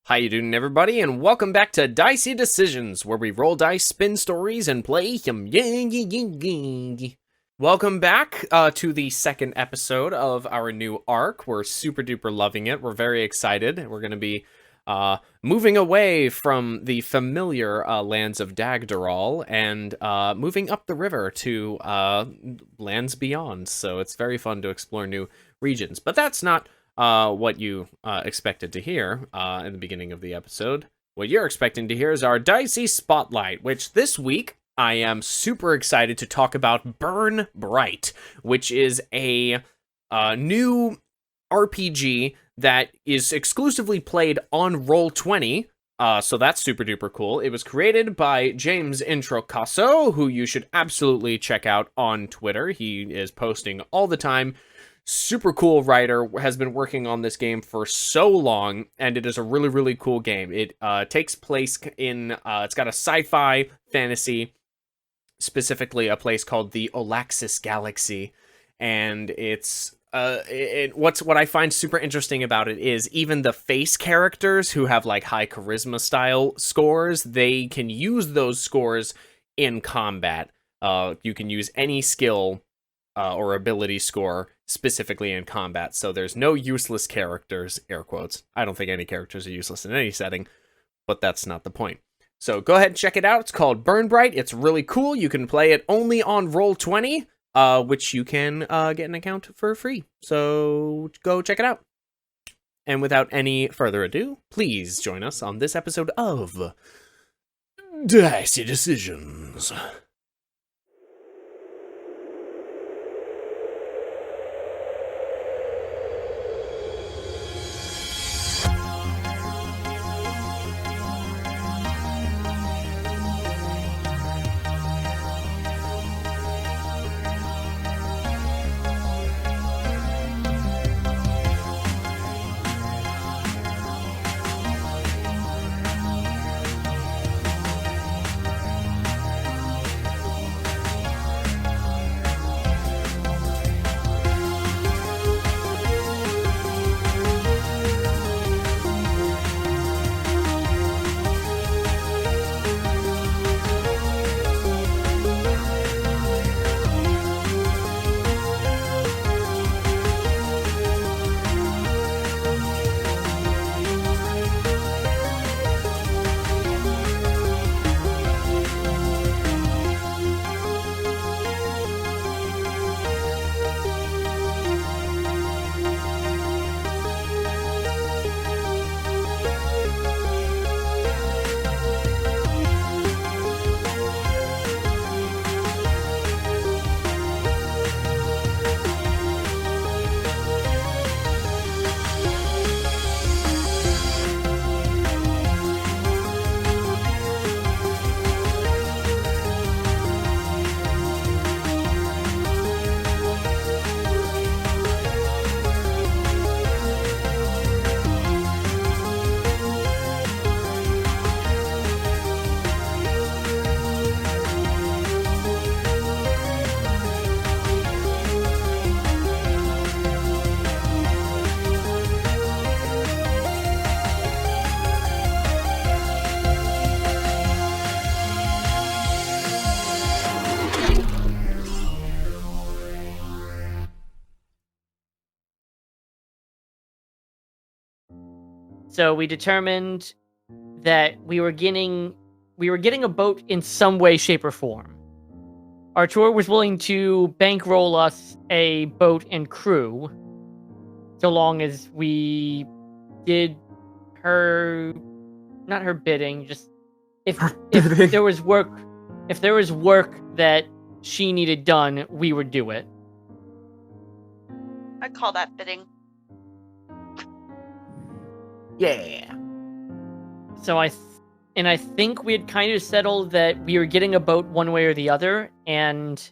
How you doing, everybody, and welcome back to Dicey Decisions, where we roll dice, spin stories, and play some Welcome back to the second episode of our new arc. We're super duper loving it. We're very excited. We're going to be moving away from the familiar lands of Dagdaral and moving up the river to lands beyond. So it's very fun to explore new regions. But that's not what you expected to hear in the beginning of the episode. What you're expecting to hear is our Dicey Spotlight, which this week I am super excited to talk about Burn Bright, which is a new RPG that is exclusively played on Roll20, so that's super duper cool. It was created by James Introcaso, who you should absolutely check out on Twitter. He is posting all the time. Super cool writer, has been working on this game for so long, and it is a really, really cool game. It takes place in, it's got a sci-fi fantasy, specifically a place called the Olaxis Galaxy, and it's, what I find super interesting about it is even the face characters who have like high charisma style scores, they can use those scores in combat. You can use any skill or ability score specifically in combat, so there's no useless characters, air quotes. I don't think any characters are useless in any setting, but that's not the point. So go ahead and check it out. It's called Burn Bright. It's really cool. You can play it only on Roll20, which you can get an account for free. So go check it out. And without any further ado, please join us on this episode of Dicey Decisions. So we determined that we were getting a boat in some way, shape, or form. Artur was willing to bankroll us a boat and crew, so long as we did not her bidding, just if there was work that she needed done, we would do it. I call that bidding. Yeah. So I think we had kind of settled that we were getting a boat one way or the other, and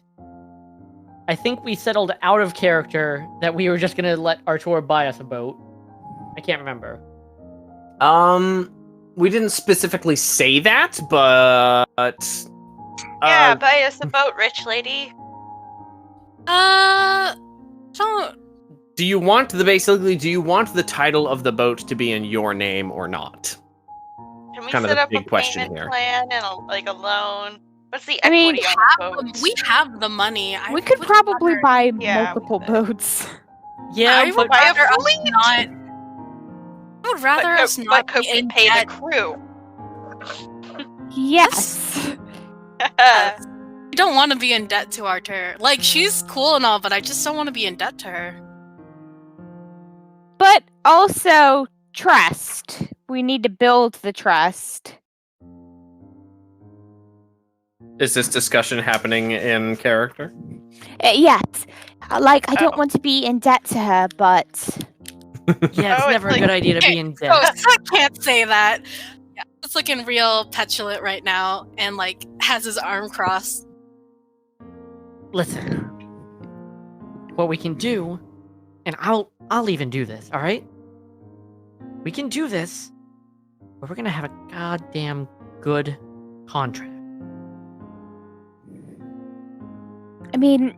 I think we settled out of character that we were just gonna let Artur buy us a boat. I can't remember. We didn't specifically say that, but Yeah, buy us a boat, rich lady. So Do you want the title of the boat to be in your name or not? Can we kind of set the up a big question payment here. plan and a loan? What's the I mean, equity on the boat? We have the money. we could probably buy Yeah, multiple we boats. Yeah, I would but Buy a rather us fleet? not. I would rather us not could be we in pay debt. the crew? Yes. Yes. We don't want to be in debt to Artur. Like, she's cool and all, but I just don't want to be in debt to her. But also trust. We need to build the trust. Is this discussion happening in character? Yes. Like, I don't Oh. want to be in debt to her, but... yeah, it's Oh, it's never like- a good idea to be Okay, in Oh, debt. I can't say that. Yeah, it's looking real petulant right now, and like has his arm crossed. Listen, what we can do, and I'll even do this. All right, we can do this, but we're gonna have a goddamn good contract. I mean,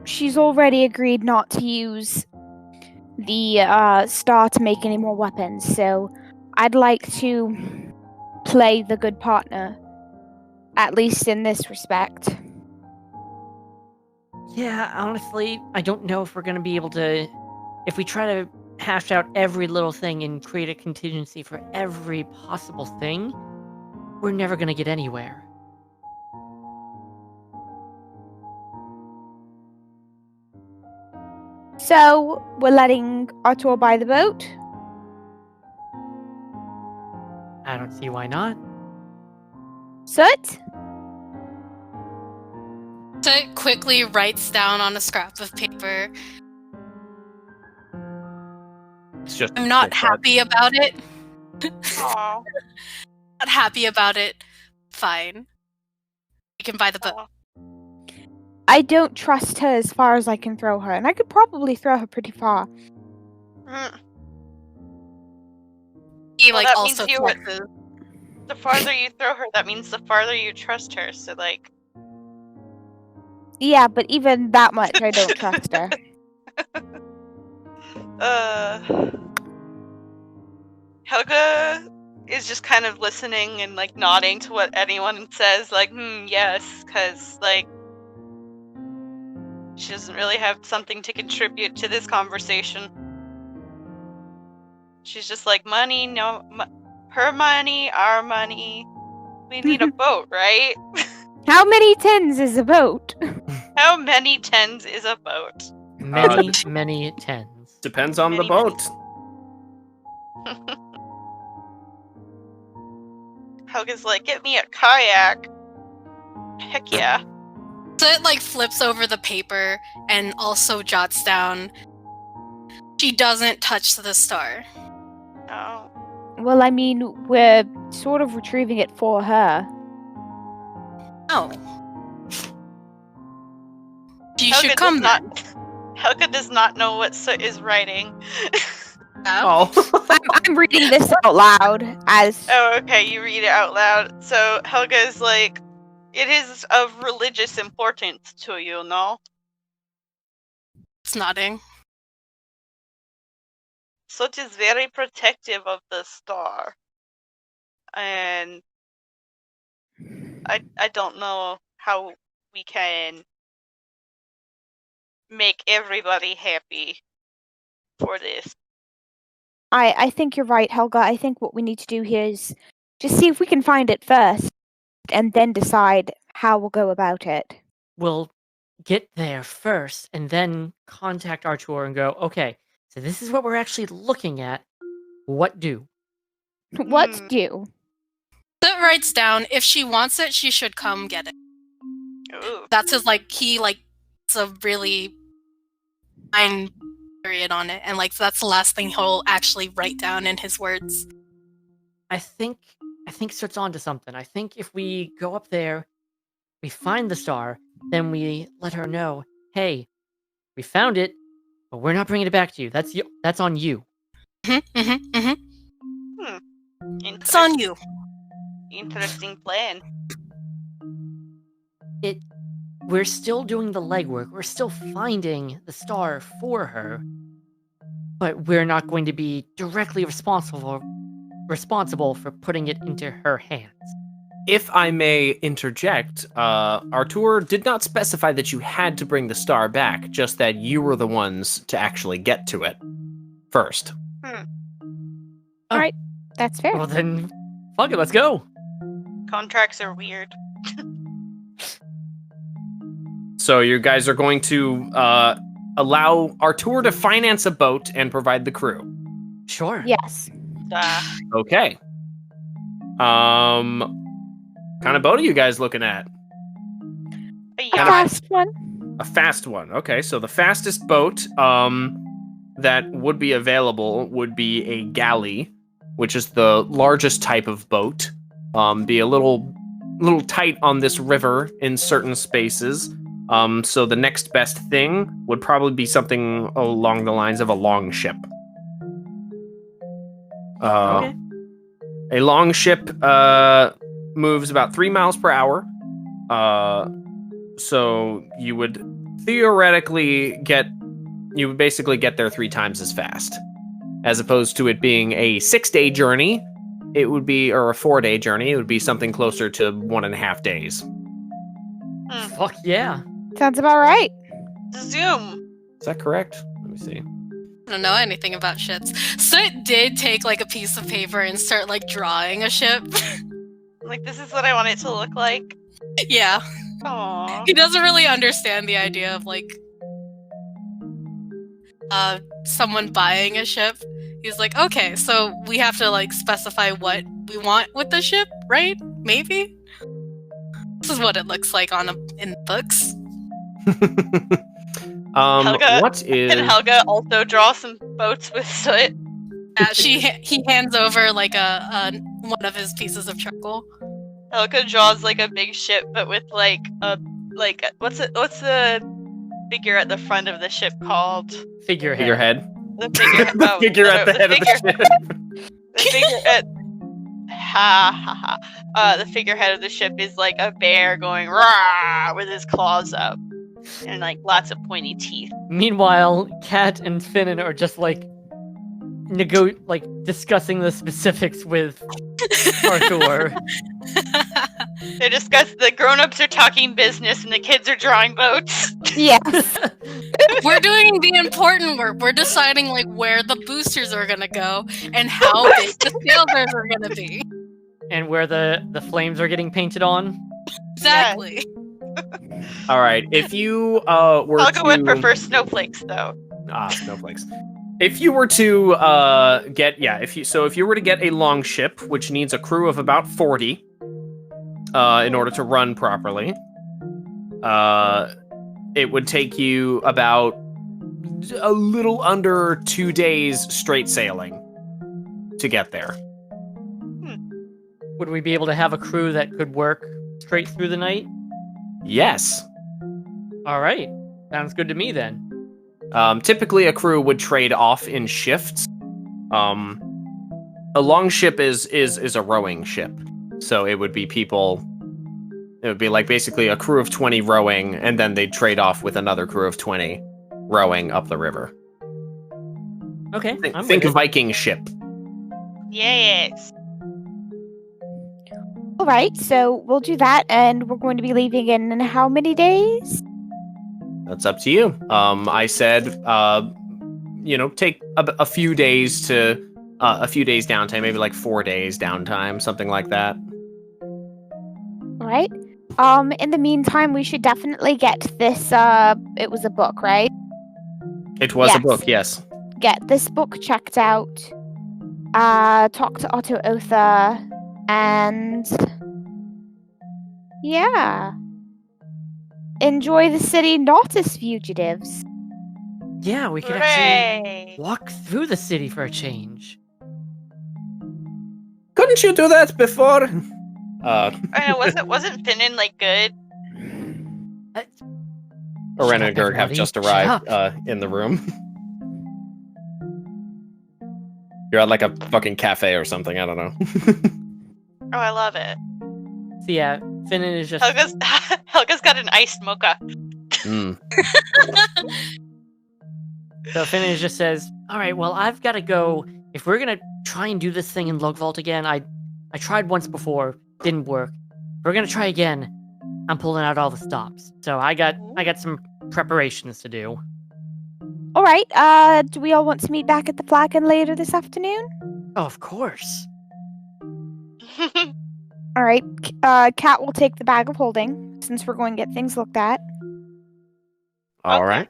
she's already agreed not to use the star to make any more weapons, so I'd like to play the good partner, at least in this respect. Yeah, honestly, I don't know if we're gonna be able to. If we try to hash out every little thing and create a contingency for every possible thing, we're never gonna get anywhere. So, we're letting Artur buy the boat? I don't see why not. Soot? Soot quickly writes down on a scrap of paper, It's just. I'm not full thought. happy about it. Aw. Not happy about it. Fine. We can buy the boat. Aw. I don't trust her as far as I can throw her, and I could probably throw her pretty far. Mm. He Well, like that also means you would- flexes. The farther you throw her, that means the farther you trust her. So, like, Yeah, but even that much, I don't trust her. Helga is just kind of listening and like nodding to what anyone says, like, yes, because like she doesn't really have something to contribute to this conversation. She's just like, money, no, her money, our money. We need a boat, right? How many tens is a boat? How many tens is a boat? Many, many tens. Depends on the Many, boat. Helga's like, get me a kayak. Heck yeah. Soot like flips over the paper and also jots down, she doesn't touch the star. Oh. Well, I mean, we're sort of retrieving it for her. Oh. You Helga should come does not. Helga does not know what Soot is writing. then. Oh. I'm reading this out loud as... Oh, okay, you read it out loud. So Helga's like, it is of religious importance to you, no? It's nodding. Soot is very protective of the star. And I don't know how we can make everybody happy for this. I think you're right, Helga. I think what we need to do here is just see if we can find it first, and then decide how we'll go about it. We'll get there first and then contact Artur and go, okay, so this is what we're actually looking at. What do? What Hmm. do? Soot writes down, if she wants it, she should come get it. Ooh. That's his like he like it's a really fine period on it, and like that's the last thing he'll actually write down in his words. I think Soot's onto something. I think if we go up there, we find the star, then we let her know, hey, we found it, but we're not bringing it back to you. That's on you. Mm-hmm. It's Interesting, on you. interesting plan. We're still doing the legwork. We're still finding the star for her, but we're not going to be directly responsible responsible for putting it into her hands. If I may interject, Artur did not specify that you had to bring the star back, just that you were the ones to actually get to it first. That's fair. Well then, fuck it, let's go. Contracts are weird. So you guys are going to allow Artur to finance a boat and provide the crew. Sure. Yes. Okay. Kind of boat are you guys looking at? A A yacht. fast one. A fast one. Okay, so the fastest boat that would be available would be a galley, which is the largest type of boat. Be a little tight on this river in certain spaces. So the next best thing would probably be something along the lines of a long ship. Okay. A long ship moves about 3 miles per hour. So you would theoretically basically get there 3 times as fast. As opposed to it being a 6-day journey, it would be, or a 4-day journey, it would be something closer to 1.5 days. Fuck yeah. Sounds about right. Zoom. Is that correct? Let me see. I don't know anything about ships. Soot did take like a piece of paper and start like drawing a ship. Like, this is what I want it to look like. Yeah. Aww. He doesn't really understand the idea of like someone buying a ship. He's like, okay, so we have to like specify what we want with the ship, right? Maybe. This is what it looks like in books. Helga, what is... Can Helga also draw some boats with soot? He hands over like a one of his pieces of charcoal. Helga draws like a big ship, but with like what's the figure at the front of the ship called? Figurehead. Figurehead. The figure. The figure at the head of the ship. The figure at the figurehead of the ship is like a bear going rah with his claws up and like lots of pointy teeth. Meanwhile, Kat and Finnan are just like discussing the specifics with Artur. The grown-ups are talking business and the kids are drawing boats. Yes. We're doing the important work. We're deciding like where the boosters are gonna go and how big the sailors are gonna be. And where the flames are getting painted on. Exactly. All right. If you were Helga to... would prefer snowflakes, though. Snowflakes. If you were to if you were to get a long ship, which needs a crew of about 40, in order to run properly, it would take you about a little under 2 days straight sailing to get there. Would we be able to have a crew that could work straight through the night? Yes. All right. Sounds good to me then. Typically, a crew would trade off in shifts. A long ship is a rowing ship, so it would be people. It would be like basically a crew of 20 rowing, and then they'd trade off with another crew of 20 rowing up the river. Okay. Think Viking ship. Yes. All right, so we'll do that, and we're going to be leaving in how many days? That's up to you. I said, take a few days to a few days downtime, maybe like 4 days downtime, something like that. All right. In the meantime, we should definitely get this. It was a book, right? It was a Yes. book, yes. Get this book checked out. Talk to Otto Otha, and yeah, enjoy the city not as fugitives. Yeah, we could actually Hooray! walk through the city for a change. Couldn't you do that before? I know, wasn't Finnan like good? Oren and Shut up, Gerg have everybody. just Shut arrived up. in the room. You're at like a fucking cafe or something, I don't know. Oh, I love it. So yeah, Finnan is just Helga's got an iced mocha. Mm. So Finnan just says, "All right, well, I've got to go. If we're gonna try and do this thing in Lugvalt again? I tried once before, didn't work. We're gonna try again. I'm pulling out all the stops. So I got some preparations to do. All right. Do we all want to meet back at the Flagon later this afternoon? Oh, of course. All right. Kat will take the bag of holding since we're going to get things looked at. All right.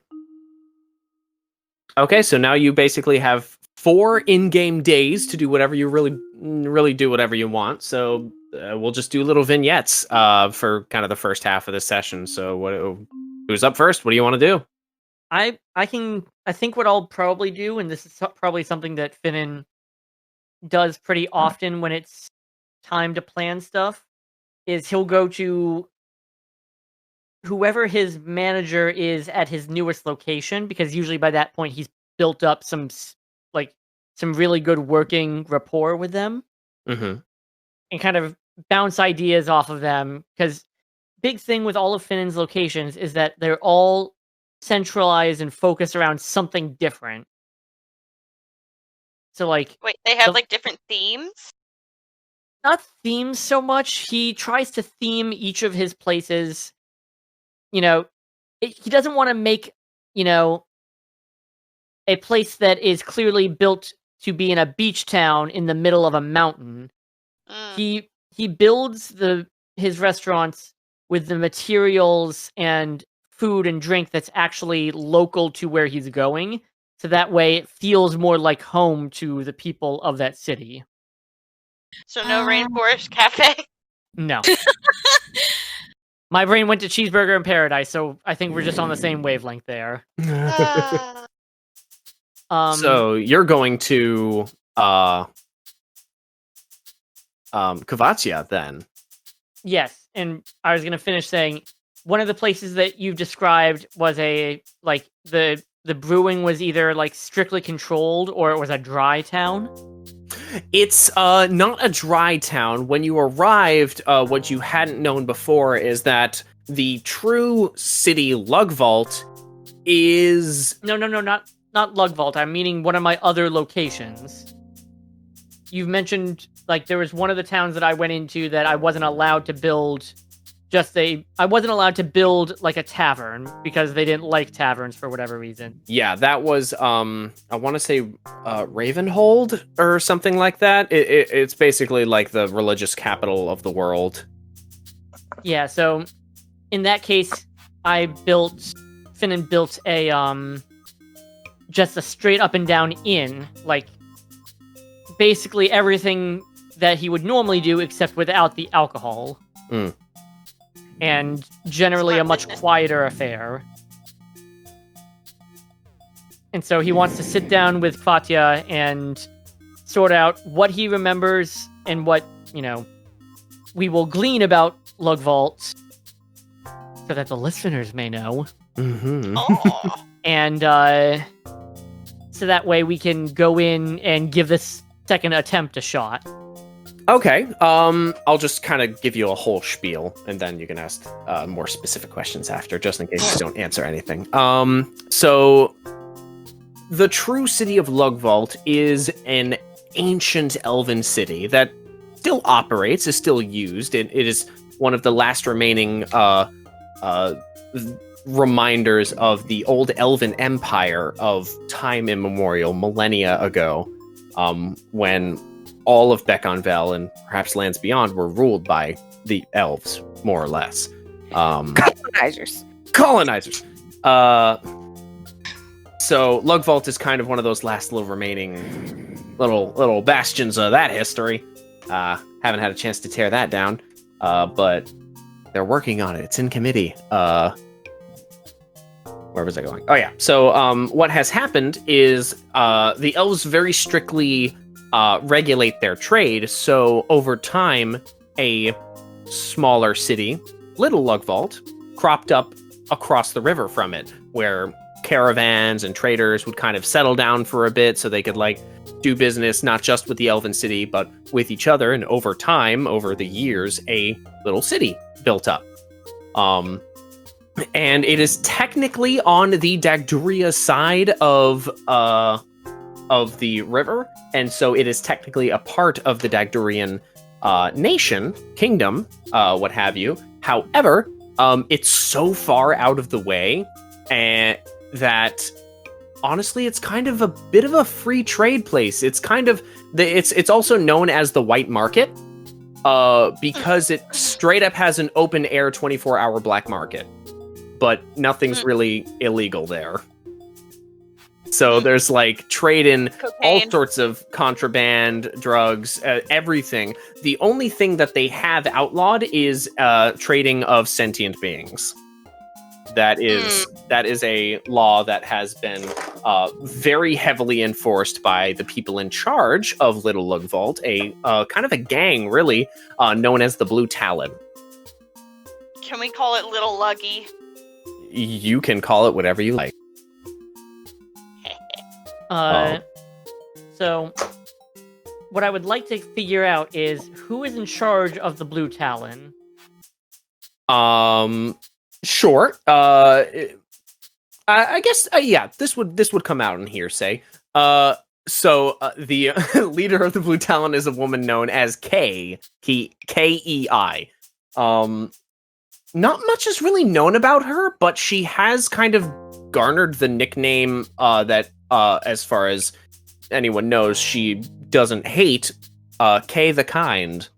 Okay, so now you basically have 4 in-game days to do whatever you really do whatever you want. So we'll just do little vignettes for kind of the first half of the session. So who's up first? What do you want to do? I think what I'll probably do, and this is probably something that Finnan does pretty often when it's time to plan stuff, is he'll go to whoever his manager is at his newest location, because usually by that point he's built up some really good working rapport with them, and kind of bounce ideas off of them. Because big thing with all of Finnan's locations is that they're all centralized and focused around something different. So like, wait, they have like different themes? Not themes so much. He tries to theme each of his places. He doesn't want to make, a place that is clearly built to be in a beach town in the middle of a mountain. He builds his restaurants with the materials and food and drink that's actually local to where he's going, so that way it feels more like home to the people of that city. So no Rainforest Cafe? No. My brain went to Cheeseburger in Paradise, so I think we're just on the same wavelength there. So you're going to Kvatia then? Yes, and I was gonna finish saying one of the places that you've described was the brewing was either like strictly controlled or it was a dry town. It's not a dry town. When you arrived, what you hadn't known before is that the true city Lugvalt is... No, not Lugvalt. I'm meaning one of my other locations. You've mentioned, like, there was one of the towns that I went into that I wasn't allowed to build I wasn't allowed to build, like, a tavern because they didn't like taverns for whatever reason. Yeah, that was, I want to say, Ravenhold or something like that. It's basically like the religious capital of the world. Yeah, so in that case, Finnan built just a straight up and down inn, like, basically everything that he would normally do except without the alcohol. And generally a much quieter affair. And so he wants to sit down with Kvatia and sort out what he remembers and what, we will glean about Lugvalt so that the listeners may know. And so that way we can go in and give this second attempt a shot. Okay, I'll just kind of give you a whole spiel, and then you can ask more specific questions after, just in case you don't answer anything. So, the true city of Lugvalt is an ancient elven city that still operates, is still used. It is one of the last remaining reminders of the old elven empire of time immemorial, millennia ago, when all of Beconvel and perhaps lands beyond were ruled by the elves, more or less. Colonizers. So Lugvalt is kind of one of those last little remaining little bastions of that history. Haven't had a chance to tear that down, but they're working on it. It's in committee. Where was I going? Oh yeah. So what has happened is the elves very strictly regulate their trade, so over time, a smaller city, Little Lugvalt, cropped up across the river from it, where caravans and traders would kind of settle down for a bit so they could, like, do business not just with the Elven city, but with each other, and over time, over the years, a little city built up. And it is technically on the Dagduria side of of the river, and so it is technically a part of the Dagdurian nation, kingdom, what have you. However, it's so far out of the way, and that honestly, it's kind of a bit of a free trade place. It's kind of it's also known as the White Market, because it straight up has an open air 24-hour black market, but nothing's really illegal there. So there's like trade in all sorts of contraband, drugs, everything. The only thing that they have outlawed is trading of sentient beings. That is a law that has been very heavily enforced by the people in charge of Little Lugvalt, a kind of a gang, really, known as the Blue Talon. Can we call it Little Luggy? You can call it whatever you like. So, what I would like to figure out is who is in charge of the Blue Talon. Sure. I guess yeah. This would come out in hearsay. So the leader of the Blue Talon is a woman known as Kei. K-E-I. Not much is really known about her, but she has kind of garnered the nickname that, as far as anyone knows, she doesn't hate. Kei the Kind.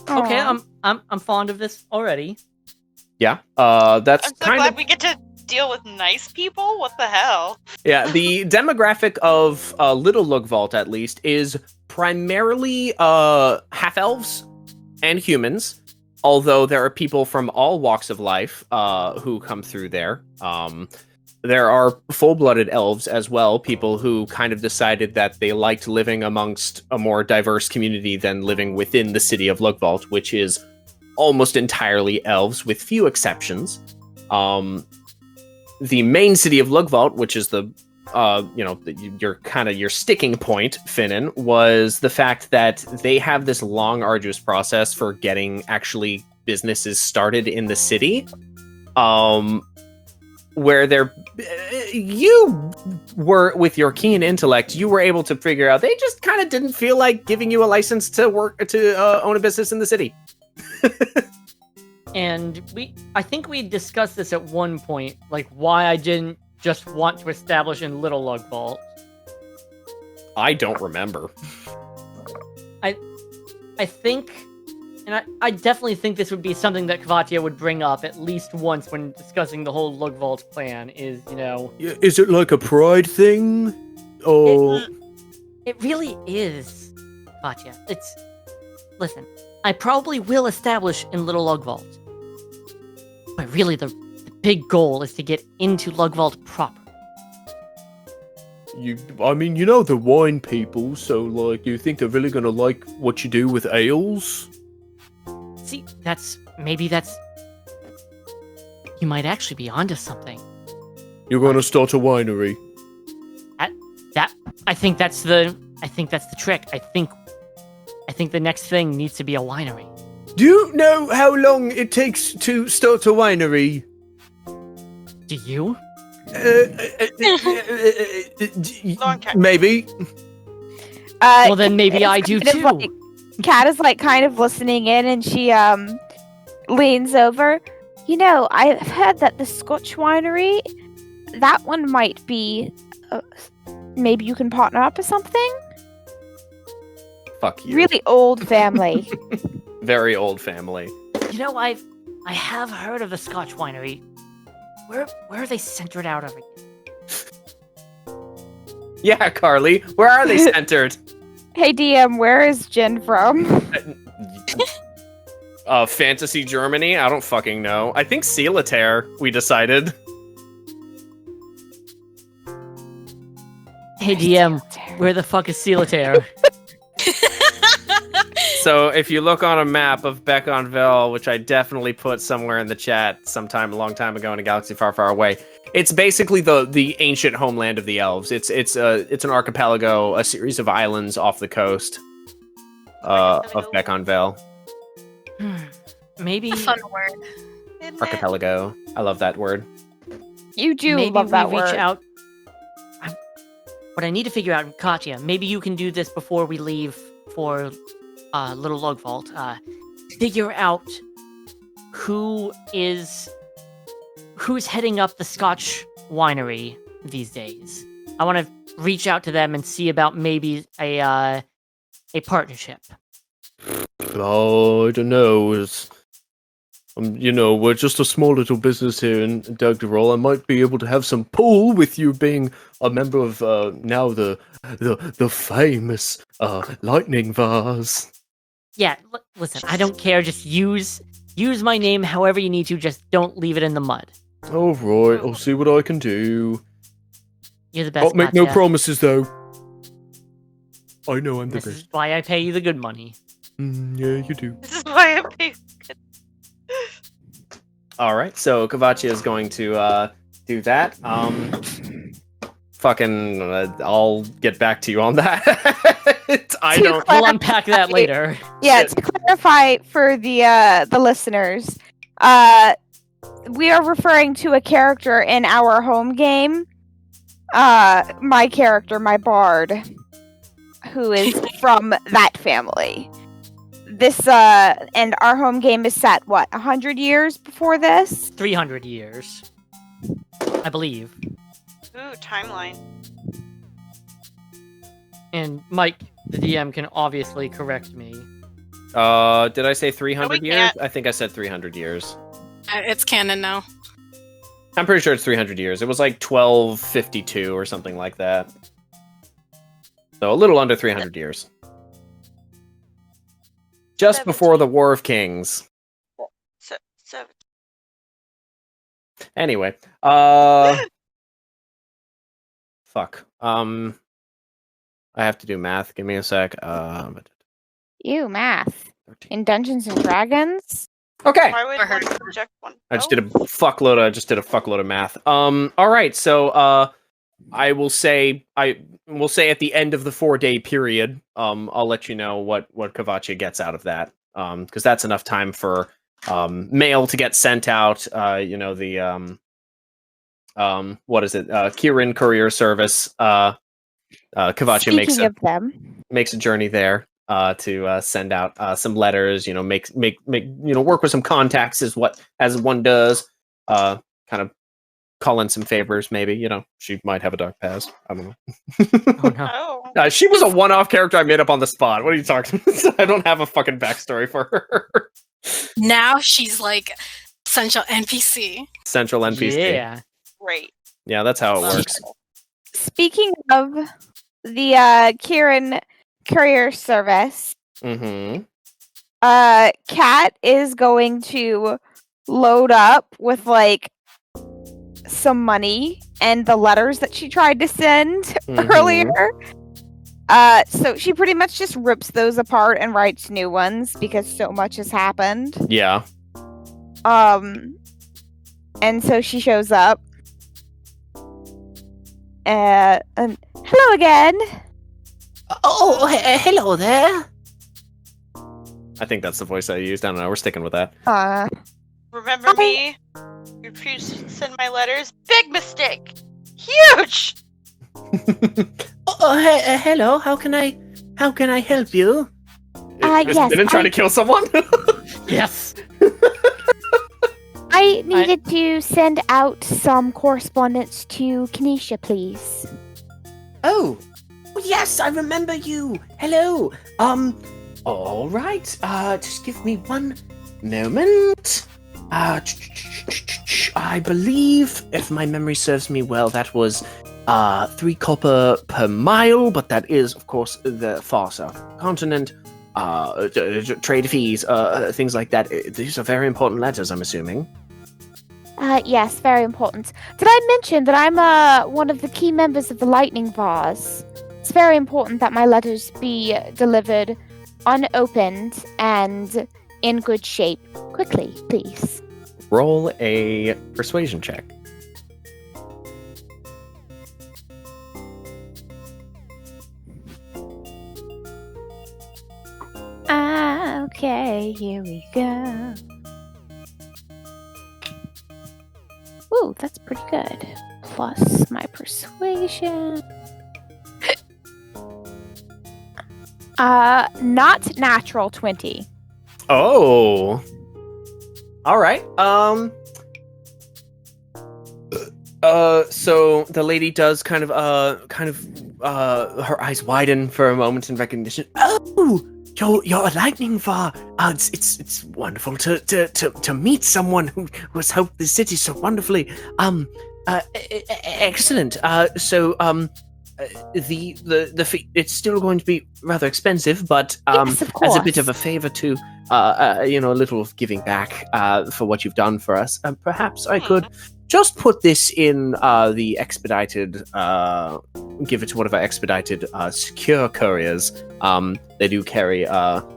Okay, Aw. I'm fond of this already. Yeah. That's I'm so kind glad of we get to deal with nice people. What the hell? yeah. The demographic of Little Lugvalt, at least, is primarily half elves and humans. Although there are people from all walks of life who come through there. There are full-blooded elves as well, people who kind of decided that they liked living amongst a more diverse community than living within the city of Lugvalt, which is almost entirely elves, with few exceptions. The main city of Lugvalt, which is the your sticking point, Finnan, was the fact that they have this long, arduous process for getting actually businesses started in the city. Where you were, with your keen intellect, you were able to figure out they just kind of didn't feel like giving you a license to own a business in the city. And I think we discussed this at one point, like why I didn't just want to establish in Little Lugvalt. I don't remember. I think, and I definitely think this would be something that Kvatia would bring up at least once when discussing the whole Lugvalt plan, is, Is it like a pride thing? Oh. It really is, Kvatia. Listen, I probably will establish in Little Lugvalt. But really, the big goal is to get into Lugvalt proper. The wine people, so, you think they're really gonna like what you do with ales? See, you might actually be onto something. You're gonna start a winery? I think that's the trick. I think the next thing needs to be a winery. Do you know how long it takes to start a winery? Do you? Maybe. Well, then maybe I do kind of too. Kat is kind of listening in, and she leans over. I've heard that the Scotch winery, that one might be. Maybe you can partner up or something. Fuck you. Really old family. Very old family. I have heard of the Scotch winery. Where are they centered out of again? Yeah, Carly, where are they centered? Hey DM, where is Jen from? Fantasy Germany? I don't fucking know. I think Solitaire, we decided. Hey DM, where the fuck is Solitaire? So if you look on a map of Beconville, which I definitely put somewhere in the chat sometime a long time ago in a galaxy far, far away, it's basically the ancient homeland of the elves. It's an archipelago, a series of islands off the coast of Beconville. Maybe A fun word. Isn't it? Archipelago. I love that word. You do maybe love that we reach word. out. what I need to figure out, Katya, maybe you can do this before we leave for Little Lugvalt. Figure out who's heading up the Scotch winery these days. I want to reach out to them and see about maybe a partnership. Oh, I don't know. We're just a small little business here in Dugderall. I might be able to have some pull with you being a member of now the famous Lightningvars. Yeah, listen, I don't care. Just use my name however you need to. Just don't leave it in the mud. All right, I'll see what I can do. You're the best. I'll make no Katya. promises, though. I know I'm the This best. is why I pay you the good money. Yeah, you do. This is why I pay. All right, so Kavachi is going to do that. I'll get back to you on that. I To don't. We'll unpack that later. Yeah, Shit. to clarify for the listeners, we are referring to a character in our home game. My character, my bard, who is from that family. This and our home game is set 100 years before this? 300 years, I believe. Ooh, timeline. And Mike, the DM, can obviously correct me. Did I say 300 No, we years? can't. I think I said 300 years. It's canon now. I'm pretty sure it's 300 years. It was like 1252 or something like that. So a little under 300 years. Just before the War of Kings. So, Anyway, fuck. I have to do math. Give me a sec. Ew, math. 13. In Dungeons and Dragons? Okay. why would For her. one project one? I just did a fuckload of math. All right. So, I will say at the end of the 4-day period, I'll let you know what Kavachi gets out of that. Because that's enough time for mail to get sent out. The what is it? Kirin Courier Service. Kavachi Speaking of them, makes a journey there to send out some letters. Make work with some contacts as one does. Kind of call in some favors, maybe. She might have a dark past. I don't know. Oh no. Oh, She was a one-off character I made up on the spot. What are you talking about? I don't have a fucking backstory for her. Now she's like central NPC. Central NPC. Yeah. great. Yeah, that's how it Love works. it. speaking of the Kirin Courier Service, Mm-hmm. Kat is going to load up with some money and the letters that she tried to send Mhm. earlier. So she pretty much just rips those apart and writes new ones because so much has happened. Yeah. And so she shows up. And hello again. Oh, hello there. I think that's the voice I used. I don't know. We're sticking with that. Remember me? You refused to send my letters? Big mistake! Huge! Hello. How can I help you? Yes, Didn't try to kill someone. Yes. I needed to send out some correspondence to Kinesis, please. Oh, yes, I remember you. Hello. All right. Just give me one moment. I believe, if my memory serves me well, that was 3 copper per mile, but that is, of course, the far south continent. Trade fees, things like that. These are very important letters, I'm assuming. Yes, very important. Did I mention that I'm one of the key members of the Lightningvars? It's very important that my letters be delivered unopened and in good shape. Quickly, please. Roll a persuasion check. Okay, here we go. Ooh, that's pretty good. Plus my persuasion. Not natural 20. Oh. All right. So the lady does kind of, her eyes widen for a moment in recognition. Oh, you're a Lightningvar. It's wonderful to meet someone who has helped the city so wonderfully. Excellent. The fee, it's still going to be rather expensive, but Yes, of as a course. bit of a favor to a little giving back for what you've done for us, perhaps I could just put this in the expedited, give it to one of our expedited secure couriers. They do carry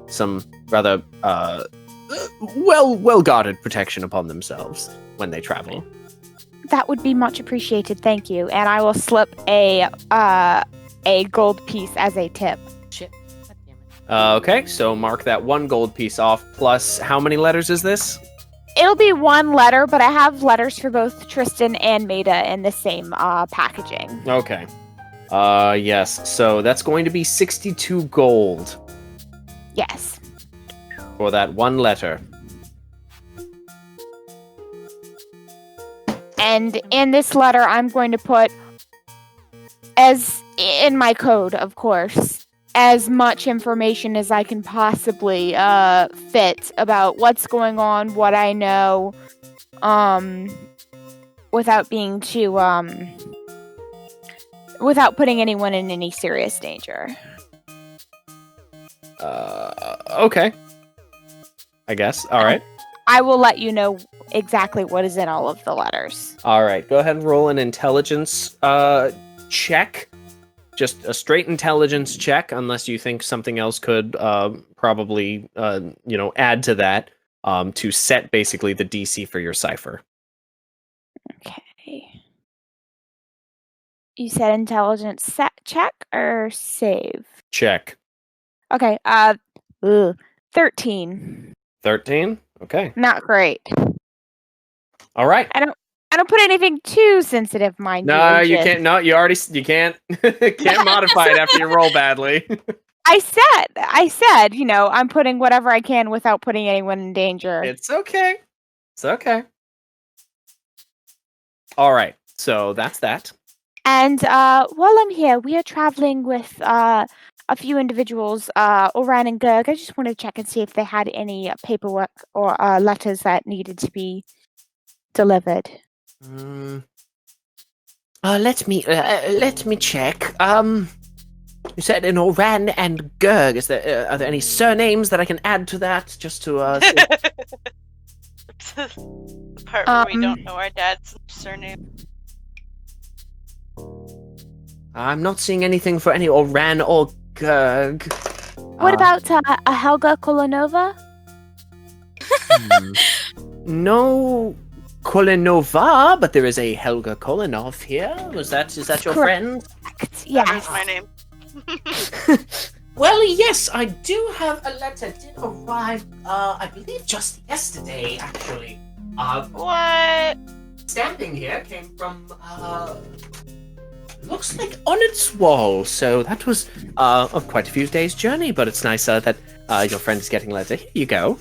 some rather well guarded protection upon themselves when they travel. That would be much appreciated, thank you. And I will slip a gold piece as a tip. Shit. God damn it. Okay, so mark that 1 gold piece off. Plus, how many letters is this? It'll be 1 letter, but I have letters for both Tristan and Maida in the same packaging. Okay. Yes. So that's going to be 62 gold Yes. for that 1 letter. And in this letter, I'm going to put, as in my code, of course, as much information as I can possibly fit about what's going on, what I know, without being too, without putting anyone in any serious danger. Okay. I guess. All right. I will let you know exactly what is in all of the letters. All right. Go ahead and roll an intelligence check. Just a straight intelligence check, unless you think something else could probably add to that to set basically the DC for your cipher. Okay. You said intelligence set check or save? Check. Okay. 13. 13. Okay. Not great. All right. I don't put anything too sensitive, mind you. No, you just- can't. No, you can't. Can't modify it after you roll badly. I said, I'm putting whatever I can without putting anyone in danger. It's okay. It's okay. All right. So that's that. And while I'm here, we are traveling with a few individuals, Oran and Gerg. I just wanted to check and see if they had any paperwork or letters that needed to be delivered. Let me check. You said in Oran and Gerg. Are there any surnames that I can add to that? Just to The part where we don't know our dad's surname. I'm not seeing anything for any Oran or Gerg. What about a Helga Kolonova? No Kolinova, but there is a Helga Kolinov here. Is that your friend? Yes. That is my name. Well, yes, I do have a letter. Did arrive, I believe just yesterday, actually. What? Stamping here came from, looks like on its wall. So that was, of quite a few days' journey, but it's nice that your friend is getting a letter. Here you go.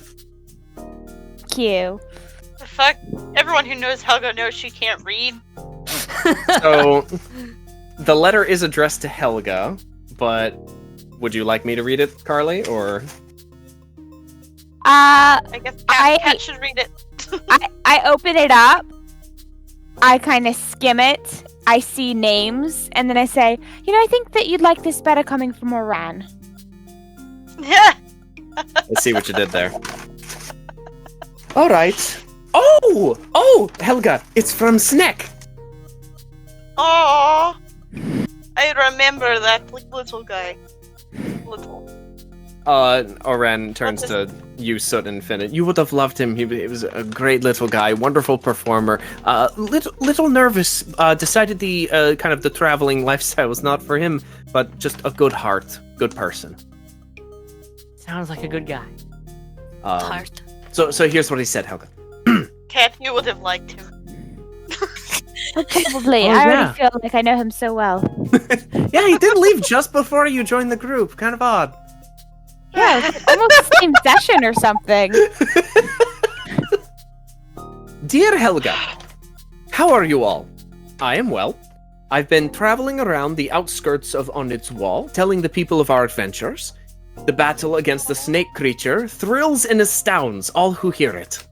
Thank you. The fuck? Everyone who knows Helga knows she can't read. So the letter is addressed to Helga, but would you like me to read it, Carly, or? I guess Cat should read it. I open it up. I kind of skim it. I see names, and then I say, I think that you'd like this better coming from Oran. Yeah. Let's see what you did there. All right. Oh, Helga, it's from Sneck. Aww. I remember that little guy. Little. Oren turns to you, Soot and Finnet. You would have loved him. He was a great little guy, wonderful performer. Little nervous. Decided the kind of the traveling lifestyle was not for him, but just a good heart, good person. Sounds like a good guy. Heart. So here's what he said, Helga. Cat, you would have liked him. Probably. Oh, I yeah. already feel like I know him so well. Yeah, he did leave just before you joined the group. Kind of odd. Yeah, it's like almost the same session or something. Dear Helga, how are you all? I am well. I've been traveling around the outskirts of Onid's Wall, telling the people of our adventures. The battle against the snake creature thrills and astounds all who hear it.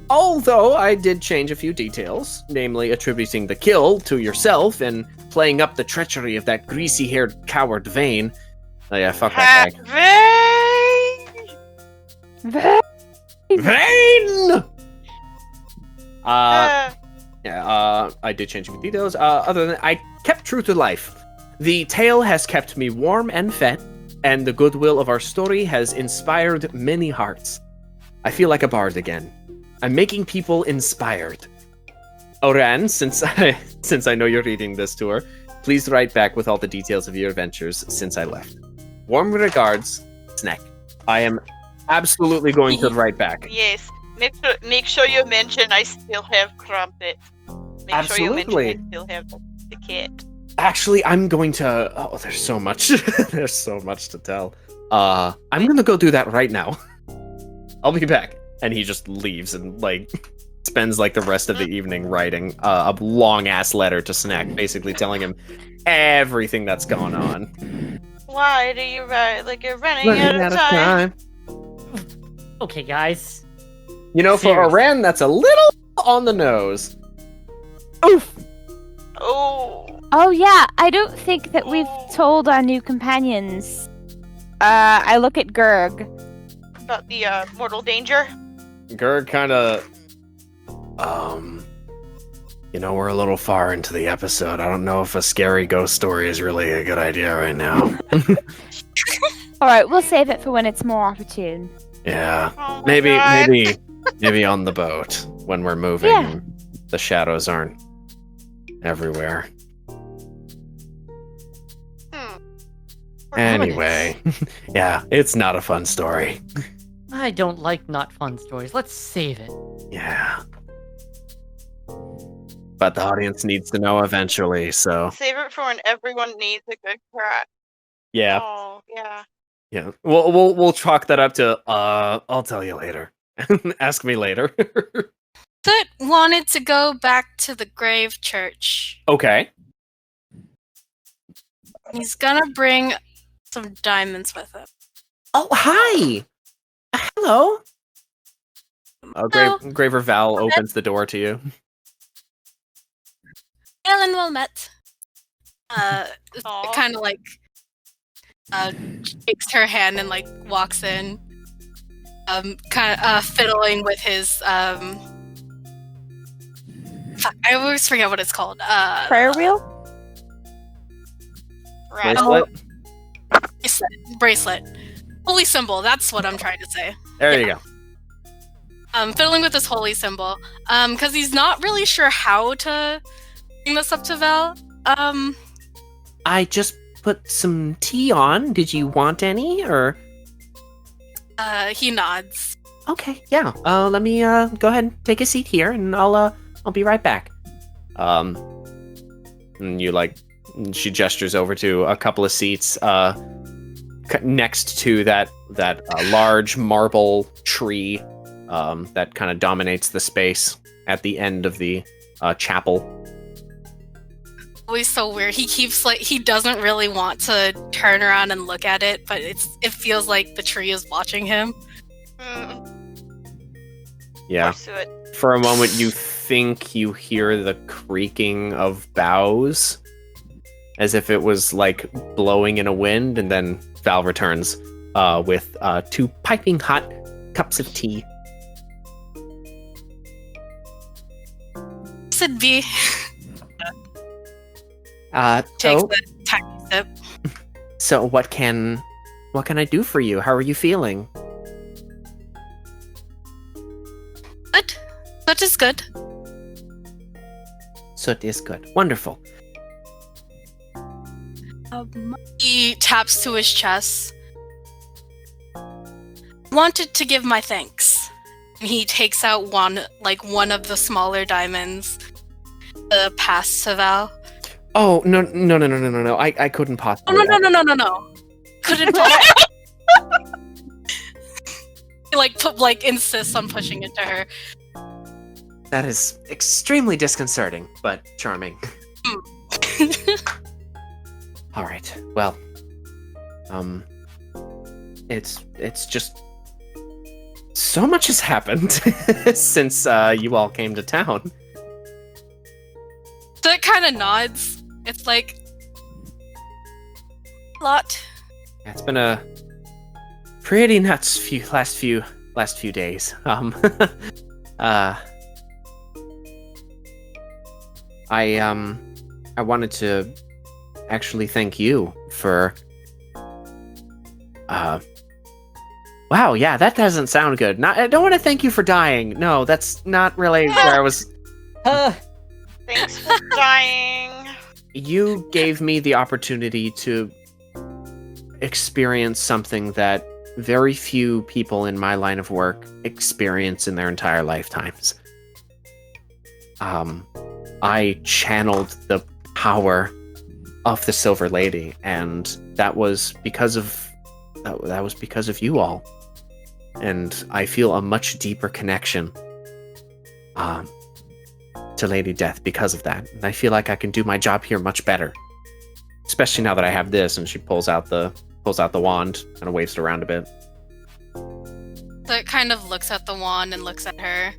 Although I did change a few details, namely attributing the kill to yourself and playing up the treachery of that greasy-haired coward Vane. Oh yeah, fuck that guy. Vane! I did change a few details. Other than I kept true to life. The tale has kept me warm and fed, and the goodwill of our story has inspired many hearts. I feel like a bard again. I'm making people inspired. Oran, since I know you're reading this to her, please write back with all the details of your adventures since I left. Warm regards, Snack. I am absolutely going to write back. Yes. Make sure you mention I still have Crumpet. Make Absolutely. sure you mention I still have the cat. Actually, I'm going to... Oh, there's so much. There's so much to tell. I'm going to go do that right now. I'll be back. And he just leaves and, spends, the rest of the evening writing a long-ass letter to Snack, basically telling him everything that's gone on. Why do you write like you're running out of time? Okay, guys. You know, for Seriously. Oran, that's a little on the nose. Oof. Oh. Oh yeah, I don't think that we've told our new companions. I look at Gurg. About the mortal danger? Gurg kind of... we're a little far into the episode. I don't know if a scary ghost story is really a good idea right now. Alright, we'll save it for when it's more opportune. Yeah. Oh my Maybe God. maybe on the boat when we're moving. Yeah. The shadows aren't everywhere. Anyway, yeah, it's not a fun story. I don't like not fun stories. Let's save it. Yeah. But the audience needs to know eventually, so Save it for when everyone needs a good cry. yeah. Oh, yeah. Yeah. We'll chalk that up to I'll tell you later. Ask me later. Soot wanted to go back to the grave church. Okay. He's gonna bring some diamonds with him. Oh, hi! Hello! Graver Val opens the door to you. Ellen well met. Aw. Kind of shakes her hand and walks in. Kind of fiddling with his fuck, I always forget what it's called. Prayer wheel? Bracelet? Bracelet. Holy symbol, that's what I'm trying to say. There you go. Fiddling with this holy symbol. Because he's not really sure how to bring this up to Val. I just put some tea on. Did you want any, or...? He nods. Okay, yeah. Let me go ahead and take a seat here, and I'll be right back. And she gestures over to a couple of seats next to that large marble tree that kind of dominates the space at the end of the chapel. Always so weird. He keeps he doesn't really want to turn around and look at it, but it feels like the tree is watching him. Yeah. Soot. For a moment, you think you hear the creaking of boughs, as if it was blowing in a wind, and then Val returns with 2 piping hot cups of tea. Sid B takes So, a tiny sip. so what can I do for you? How are you feeling? Good. That is good. Soot is good. Wonderful. He taps to his chest. Wanted to give my thanks. And he takes out one of the smaller diamonds to pass to Val. Oh, no. I couldn't possibly. Oh, no. Couldn't possibly. like insists on pushing into her. That is extremely disconcerting, but charming. All right. Well, it's just so much has happened since you all came to town. So it kind of nods. It's like a lot. Yeah, it's been a pretty nuts last few days. I wanted to actually thank you for wow, yeah, that doesn't sound good. I don't want to thank you for dying. No, that's not really where I was. Thanks for dying. You gave me the opportunity to experience something that very few people in my line of work experience in their entire lifetimes. I channeled the power of the Silver Lady, and that was because of you all. And I feel a much deeper connection to Lady Death because of that. And I feel like I can do my job here much better. Especially now that I have this, and she pulls out the wand and waves it around a bit. So it kind of looks at the wand and looks at her,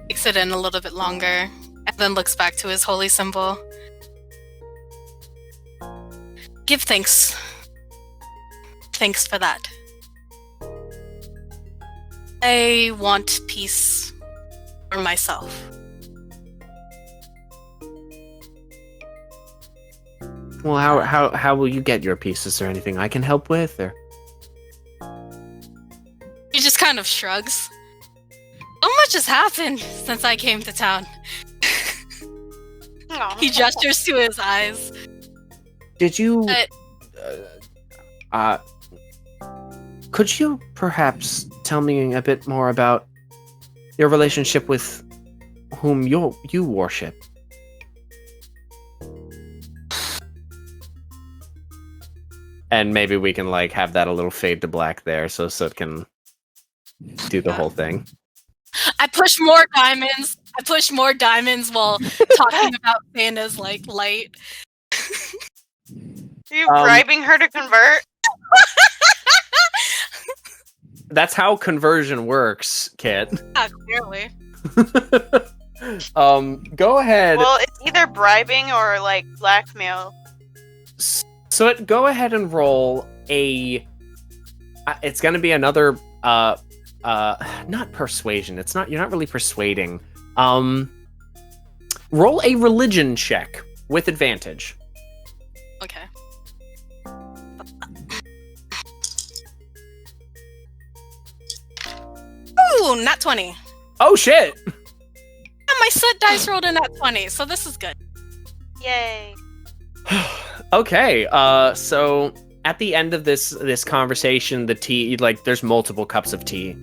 takes it in a little bit longer, and then looks back to his holy symbol. Give thanks. Thanks for that. I want peace for myself. Well, how will you get your peace? Is there anything I can help with, or? He just kind of shrugs. So much has happened since I came to town. Aw. He gestures to his eyes. Did you? Could you perhaps tell me a bit more about your relationship with whom you worship? And maybe we can like have that a little fade to black there, so it can do the whole thing. I push more diamonds while talking about Thana's like light. Are you bribing her to convert? That's how conversion works, Kit. Yeah, clearly. Go ahead. Well, it's either bribing or like blackmail. So go ahead and roll a. It's going to be another. Not persuasion. It's not. You're not really persuading. Roll a religion check with advantage. Okay. Ooh, nat 20. Oh shit! Yeah, my set dice rolled a nat 20, so this is good. Yay. Okay, so at the end of this conversation, the tea, like, there's multiple cups of tea.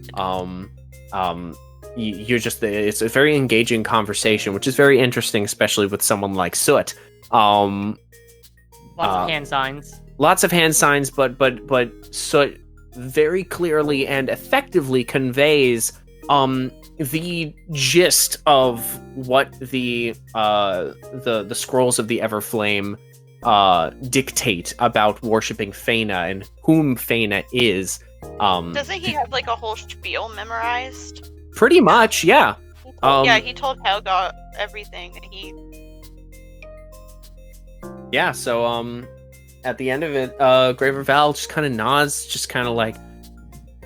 You're just, it's a very engaging conversation, which is very interesting, especially with someone like Soot. Lots of hand signs. Lots of hand signs, but Soot very clearly and effectively conveys the gist of what the scrolls of the Everflame dictate about worshipping Feyna and whom Feyna is. Doesn't he have like a whole spiel memorized? Pretty much, yeah. Yeah, he told Helga everything. Yeah, so at the end of it, Graver Val just kind of nods, just kind of like,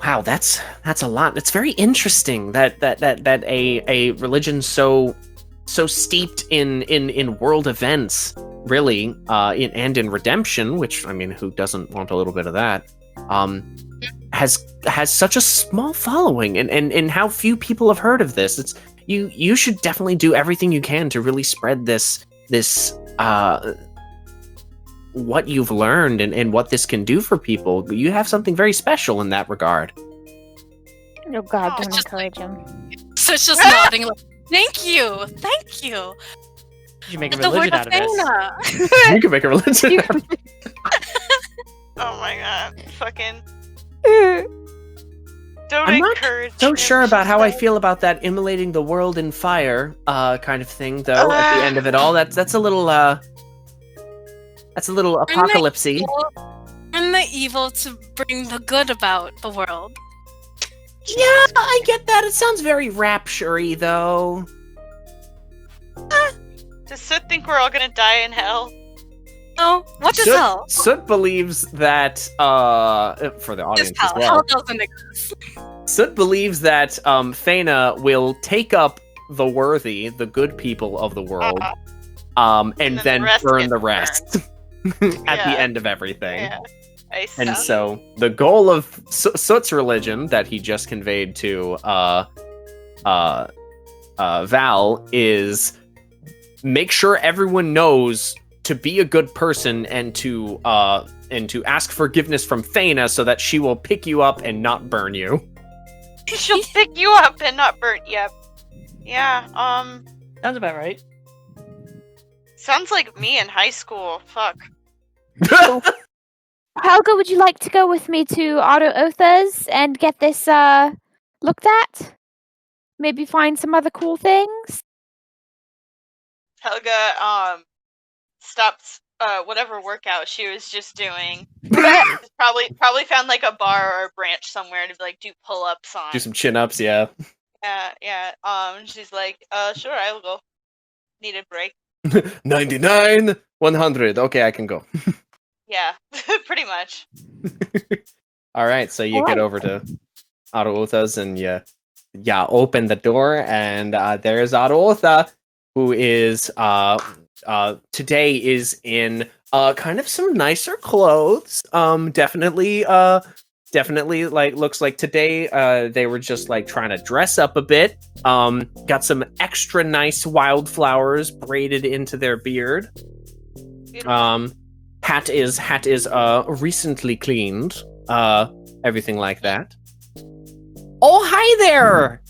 wow, that's a lot. It's very interesting that a religion so steeped in world events, really, and in redemption, which, I mean, who doesn't want a little bit of that, has such a small following, and how few people have heard of this. It's you should definitely do everything you can to really spread this what you've learned and what this can do for people. You have something very special in that regard. Oh God, Oh, don't just encourage him. So it's just nodding like, thank you. You should make a The word religion out of of this. Feyna. You can make a religion. Oh my god, fucking. Don't I'm not encourage so him, sure she about how I said. feel about that immolating the world in fire kind of thing, though. At the end of it all, that's a little apocalypsy. Turn the evil to bring the good about the world. Yeah, I get that. It sounds very rapture-y, though. Does Soot think we're all gonna die in hell? No, what is hell? Soot believes that, for the audience as Hell. well, Hell doesn't exist. Soot believes that Feyna will take up the worthy, the good people of the world, and then then the rest burn get the rest at Yeah. the end of everything. Yeah. I And see. so the goal of Soot's religion that he just conveyed to Val is make sure everyone knows to be a good person and to ask forgiveness from Feyna so that she will pick you up and not burn you. She'll pick you up and not burn. Yep. Yeah. Sounds about right. Sounds like me in high school. Fuck. Helga, would you like to go with me to Otto Otha's and get this looked at? Maybe find some other cool things? Helga stopped whatever workout she was just doing. Probably found like a bar or a branch somewhere to like do pull-ups on. Do some chin-ups, yeah. Yeah. She's like, sure, I will go. Need a break. 99, 100. Okay, I can go. Yeah, pretty much. All right, so you get Alright. over to Otto Otha's and you open the door, and there's Otto Otha, who is today is in kind of some nicer clothes. Definitely like looks like today they were just like trying to dress up a bit. Got some extra nice wildflowers braided into their beard. Beautiful. Hat is recently cleaned. Everything like that. Oh, hi there.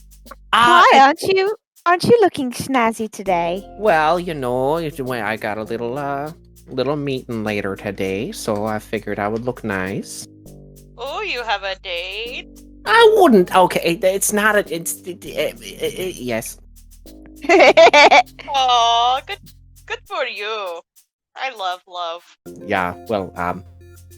Hi, aren't you looking snazzy today? Well, I got a little meeting later today, so I figured I would look nice. Oh, you have a date? I wouldn't. Okay, it's not a. Yes. Oh, good for you. I love love. Yeah. Well.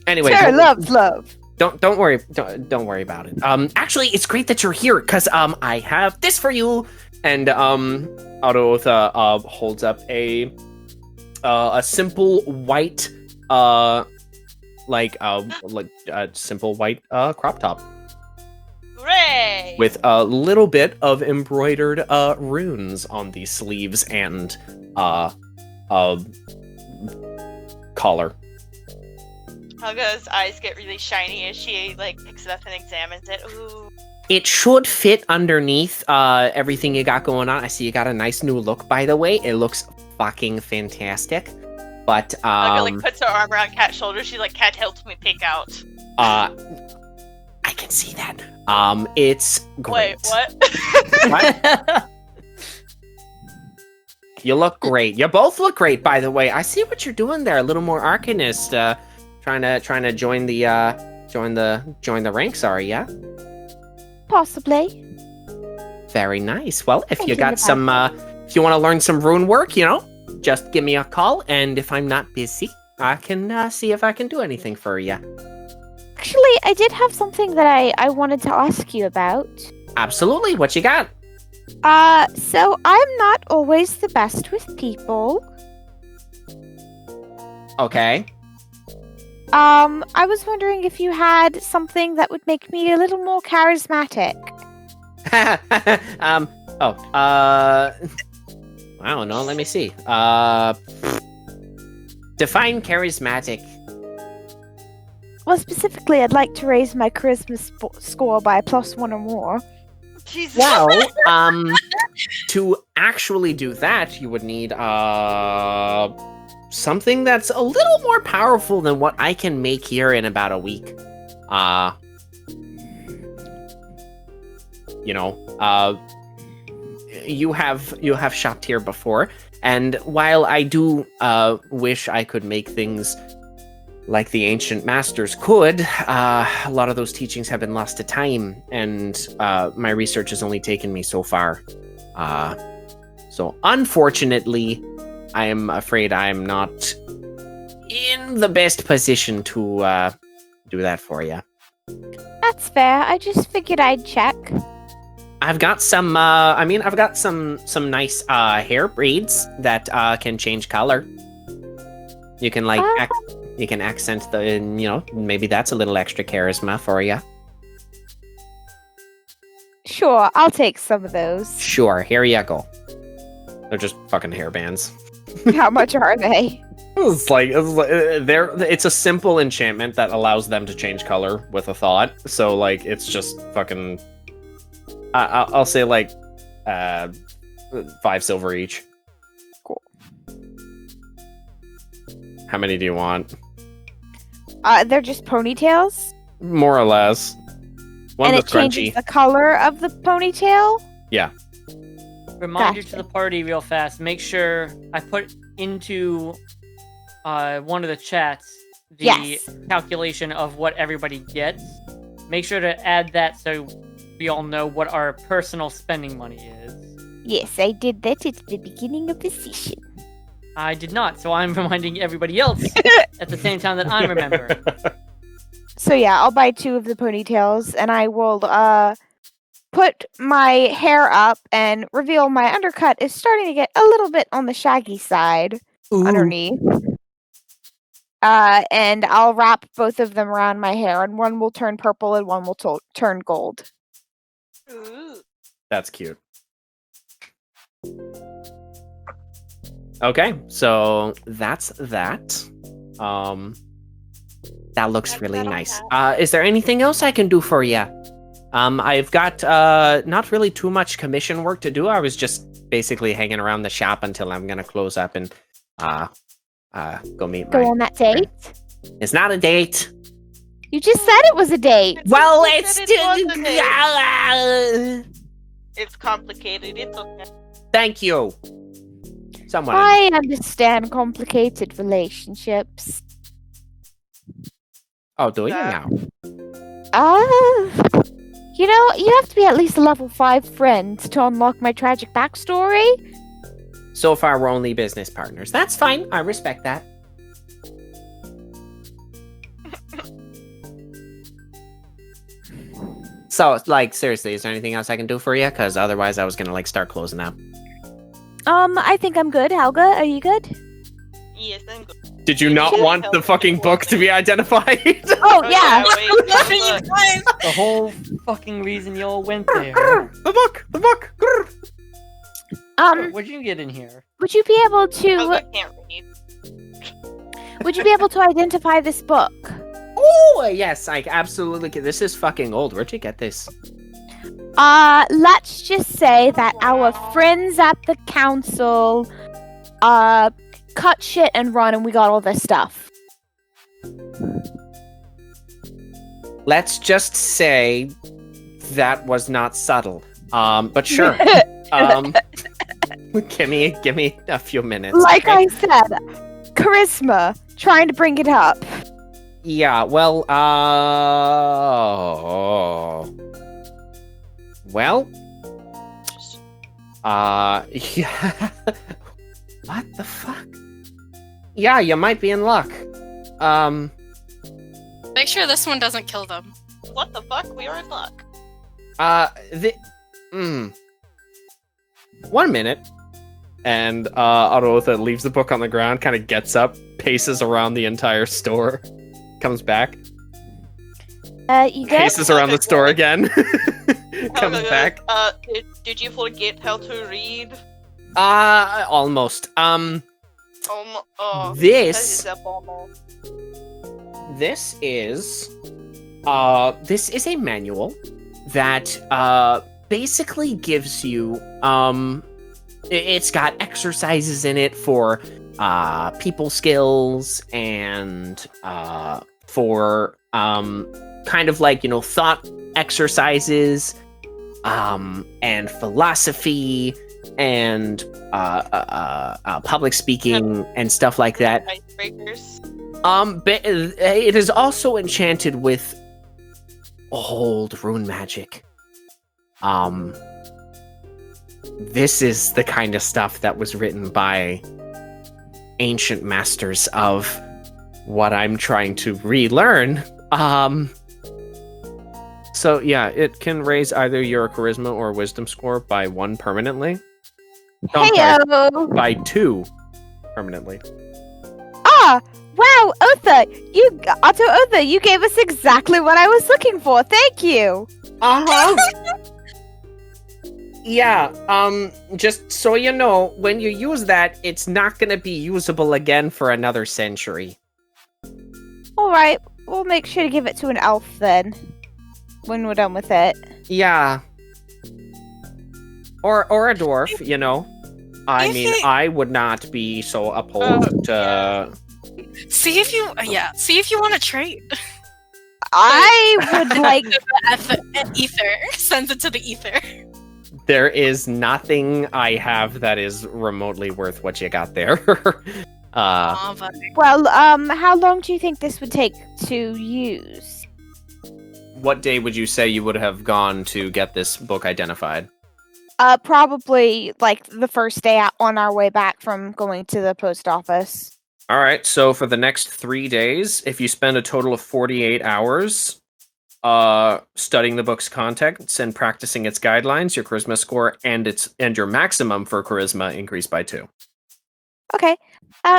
Anyway. Sarah don't- loves love. Don't worry. Don't worry about it. Actually, it's great that you're here because I have this for you. And Otto Otha holds up a simple white simple white crop top Hooray! with a little bit of embroidered runes on the sleeves and collar. Helga's eyes get really shiny as she like picks it up and examines it. Ooh. It should fit underneath everything you got going on. I see you got a nice new look, by the way. It looks fucking fantastic. But Helga like puts her arm around Cat's shoulder. She's like, "Cat helped me pick out." I can see that. It's great. Wait, what? What? You look great. You both look great, by the way. I see what you're doing there. A little more Arcanist. Trying to join the ranks, are ya? Possibly. Very nice. Well, if you Thinking got about some, if you want to learn some rune work, just give me a call, and if I'm not busy, I can see if I can do anything for you. Actually, I did have something that I wanted to ask you about. Absolutely. What you got? So I'm not always the best with people. Okay. I was wondering if you had something that would make me a little more charismatic. I don't know. Let me see. Define charismatic. Well, specifically, I'd like to raise my charisma score by a +1 or more. Jesus. Well, to actually do that, you would need something that's a little more powerful than what I can make here in about a week. You have shopped here before, and while I do wish I could make things like the ancient masters could, a lot of those teachings have been lost to time, and my research has only taken me so far. So unfortunately, I am afraid I am not in the best position to do that for you. That's fair. I just figured I'd check. I've got some. I've got some nice hair braids that can change color. You can you can accent the. Maybe that's a little extra charisma for you. Sure, I'll take some of those. Sure, here you go. They're just fucking hairbands. How much are they? It's a simple enchantment that allows them to change color with a thought. So it's just fucking. I'll say 5 silver each. Cool. How many do you want? They're just ponytails. More or less. One And with it changes crunchy. the color of the ponytail. Yeah. Reminder to Gotcha. the party real fast. Make sure I put into one of the chats the Yes. calculation of what everybody gets. Make sure to add that so we all know what our personal spending money is. Yes, I did that at the beginning of the session. I did not, so I'm reminding everybody else at the same time that I'm remembering. So yeah, I'll buy 2 of the ponytails, and I will put my hair up and reveal my undercut is starting to get a little bit on the shaggy side underneath. And I'll wrap both of them around my hair, and one will turn purple and one will turn gold. Ooh. That's cute. Okay, so that's that. That looks That's really not all nice. Is there anything else I can do for you? I've got not really too much commission work to do. I was just basically hanging around the shop until I'm gonna close up and go meet Go my. on that date. It's not a date. You just said it was a date. Well, You it's said it wasn't It's complicated. It's okay. Thank you. Someone. I understand complicated relationships. Oh, do you That- now? You have to be at least a level 5 friend to unlock my tragic backstory. So far, we're only business partners. That's fine. I respect that. So, seriously, is there anything else I can do for you? Because otherwise, I was gonna start closing up. I think I'm good. Helga, are you good? Yes, I'm good. Did you not Yeah, want help the fucking before. book to be identified? Oh yeah. wait, look. The whole fucking reason y'all went there. The book! The book! Grr. What'd you get in here? Would you be able to? Helga can't read. Would you be able to identify this book? Oh, yes, I absolutely can. This is fucking old. Where'd you get this? Let's just say that our friends at the council, cut shit and run, and we got all this stuff. Let's just say that was not subtle. But sure. Give me a few minutes. Like okay? I said, charisma. Trying to bring it up. Yeah, well, yeah. What the fuck? Yeah, you might be in luck. Make sure this one doesn't kill them. What the fuck? We are in luck. 1 minute. And Autotha leaves the book on the ground, kind of gets up, paces around the entire store, comes back, You good? paces around the store again, comes Helga, back. Did you forget how to read? Almost. This This is almost. this is a manual that basically gives you it's got exercises in it for people skills and for kind of thought exercises and philosophy and public speaking and stuff like that. Icebreakers. It is also enchanted with old rune magic. This is the kind of stuff that was written by ancient masters of what I'm trying to relearn. So yeah, it can raise either your charisma or wisdom score by 1 permanently. No, I'm sorry, Heyo! by 2 permanently. Ah! Wow, Otha! Otha, you gave us exactly what I was looking for. Thank you! Uh-huh. Yeah, just so you know, when you use that, it's not gonna be usable again for another century. Alright, we'll make sure to give it to an elf then. When we're done with it. Yeah. Or a dwarf, you know. I mean, I would not be so opposed to... See if you want to trade. I would like... Ether. Sends it to the ether. There is nothing I have that is remotely worth what you got there. Well, how long do you think this would take to use? What day would you say you would have gone to get this book identified? Probably, like, the first day on our way back from going to the post office. All right, so for the next 3 days, if you spend a total of 48 hours studying the book's contents and practicing its guidelines, your charisma score and your maximum for charisma increase by 2. Okay.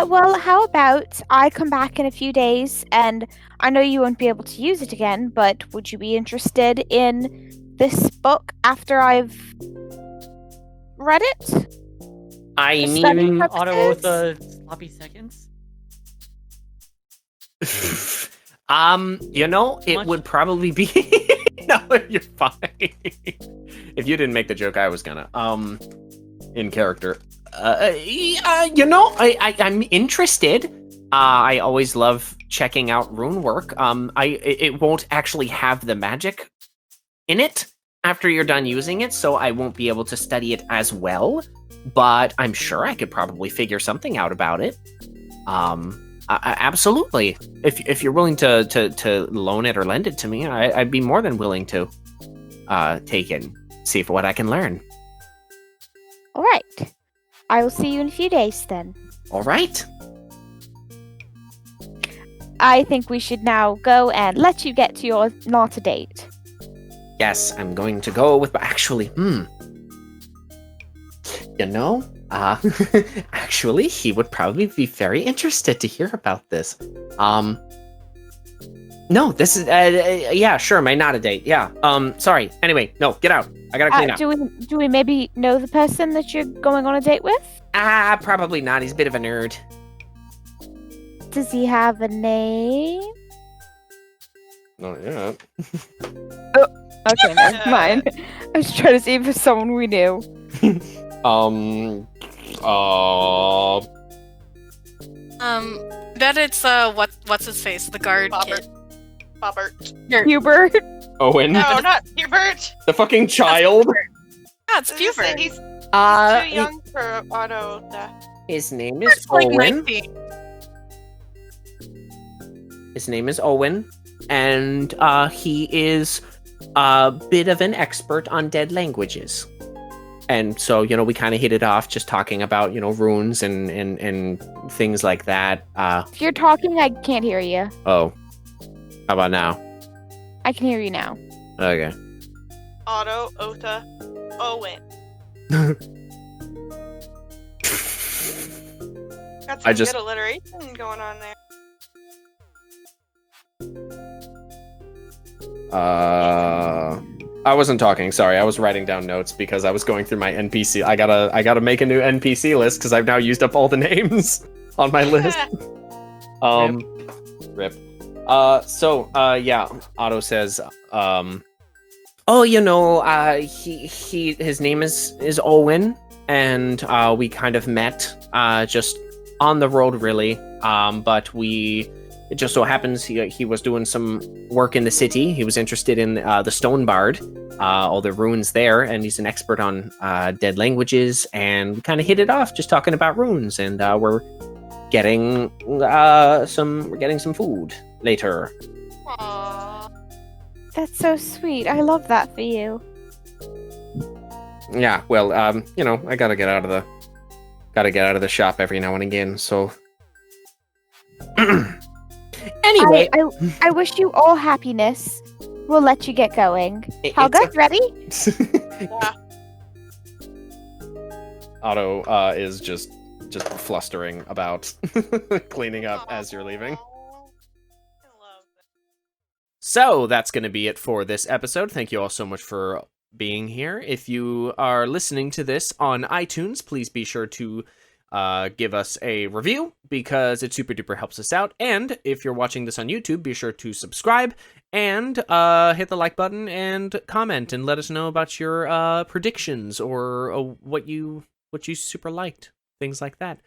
Well, how about I come back in a few days, and I know you won't be able to use it again, but would you be interested in this book after I've read it? I For study mean... Auto purposes? the sloppy seconds? You know, it Much- would probably be... No, you're fine. If you didn't make the joke, I was gonna. In character. You know, I'm interested. I always love checking out rune work. It won't actually have the magic in it after you're done using it, so I won't be able to study it as well. But I'm sure I could probably figure something out about it. Absolutely. If you're willing to loan it or lend it to me, I'd be more than willing to take it and see what I can learn. All right. I will see you in a few days then. All right. I think we should now go and let you get to your not a date. Yes, I'm going to go with... Actually, you know, actually, he would probably be very interested to hear about this. No, this is... yeah, sure, my not a date. Yeah, sorry. Anyway, no, get out. I gotta clean up. Do we maybe know the person that you're going on a date with? Probably not. He's a bit of a nerd. Does he have a name? Oh, yeah. Okay, never mind. I was trying to see if it's someone we knew. Bet it's what's his face? The guard kid. Bobbert. Hubert. Owen? No, not Hubert. The fucking child? Yeah, it's I was gonna say, Buford. He's too young for auto theft. His name is It's like Owen. 19. His name is Owen, and he is a bit of an expert on dead languages. And so, you know, we kind of hit it off just talking about, you know, runes and things like that. If you're talking, I can't hear you. Oh. How about now? I can hear you now. Okay. Otto, Ota, Owen. Got some good alliteration going on there. I wasn't talking. Sorry, I was writing down notes because I was going through my NPC. I gotta make a new NPC list because I've now used up all the names on my list. Rip. Yeah. Otto says, oh, you know, his name is Owen, and we kind of met just on the road, really. But it just so happens he was doing some work in the city. He was interested in the Stone Bard, all the runes there, and he's an expert on dead languages. And we kind of hit it off, just talking about runes. And we're getting some food later. Aww. That's so sweet. I love that for you. Yeah, well, I gotta get out of the shop every now and again, so Anyway, I wish you all happiness. We'll let you get going. Helga, ready? Yeah. Otto is just flustering about cleaning up as you're leaving. Aw. I love it. So that's going to be it for this episode. Thank you all so much for being here. If you are listening to this on iTunes, please be sure to give us a review because it super duper helps us out. And if you're watching this on YouTube, be sure to subscribe and hit the like button and comment and let us know about your predictions or what you super liked. Things like that.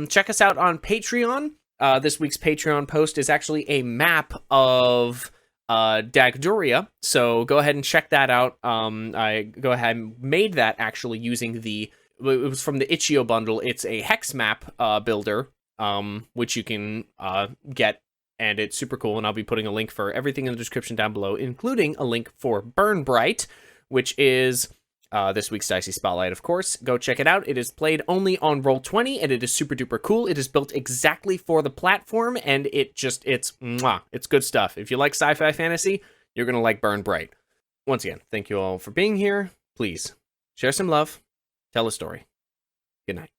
Check us out on Patreon. This week's Patreon post is actually a map of Dagduria, so go ahead and check that out. I go ahead and made that actually using it was from the Itch.io bundle. It's a hex map builder, which you can get, and it's super cool, and I'll be putting a link for everything in the description down below, including a link for Burn Bright, which is this week's Dicey Spotlight, of course. Go check it out. It is played only on Roll20, and it is super duper cool. It is built exactly for the platform, and it's mwah. It's good stuff. If you like sci-fi fantasy, you're going to like Burn Bright. Once again, thank you all for being here. Please, share some love. Tell a story. Good night.